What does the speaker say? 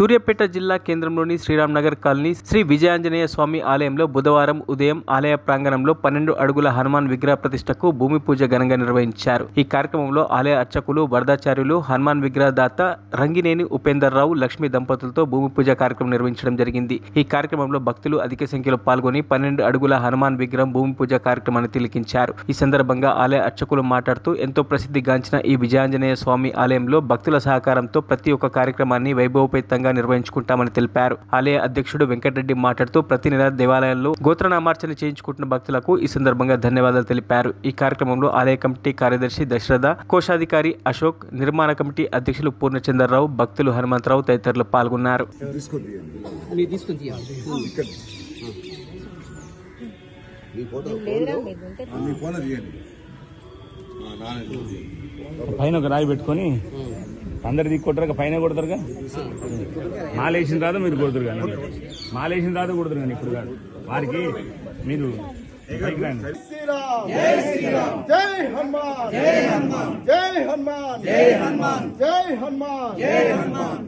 సూర్యాపేట జిల్లా కేంద్రంలోని శ్రీరామ్ నగర్ కాలనీ శ్రీ విజయాంజనేయ స్వామి ఆలయంలో బుధవారం ఉదయం ఆలయ ప్రాంగణంలో 12 అడుగుల హనుమాన్ విగ్రహ ప్రతిష్టకు భూమి పూజ ఘనంగా నిర్వహించారు. ఈ కార్యక్రమంలో ఆలయ అర్చకులు వరదాచార్యులు హనుమాన్ విగ్రహ దాత రంగినేని ఉపేందర్ రావు లక్ష్మి దంపతులతో భూమి పూజ కార్యక్రమం నిర్వహించడం జరిగింది. ఈ కార్యక్రమంలో భక్తులు అధిక సంఖ్యలో పాల్గొని 12 అడుగుల హనుమాన్ విగ్రహం భూమి పూజ కార్యక్రమాన్ని తిలకించారు. ఈ సందర్భంగా ఆలయ అర్చకులు మాట్లాడుతూ ఎంతో ప్రసిద్ధిగాంచిన ఈ విజయాంజనేయ స్వామి ఆలయంలో భక్తుల సహకారంతో ప్రతి ఒక్క కార్యక్రమాన్ని వైభవోపేతంగా నిర్వహించుకుంటామని తెలిపారు. ఆలయ అధ్యక్షుడు వెంకటరెడ్డి మాట్లాడుతూ ప్రతి నెల దేవాలయంలో గోత్రనామార్చన చేయించుకుంటున్న భక్తులకు ఈ సందర్భంగా ధన్యవాదాలు తెలిపారు. ఈ కార్యక్రమంలో ఆలయ కమిటీ కార్యదర్శి దశరథ, కోశాధికారి అశోక్, నిర్మాణ కమిటీ అధ్యక్షులు పూర్ణచంద్రరావు, భక్తులు హనుమంతరావు తదితరులు పాల్గొన్నారు. పైన ఒక రాయి పెట్టుకొని అందరు దిక్కొట్టరు, పైన కొడతారుగా. మాలేసిన తర్వాత మీరు కొడుతురు కానీ, మాలేసిన తర్వాత కొడుతురు కానీ ఇప్పుడు కాదు. వారికి మీరు పైకి రండి. జై శ్రీరామ్, జై హనుమాన్, జై హనుమాన్, జై హనుమాన్, జై హనుమాన్, జై హనుమాన్, జై హనుమాన్.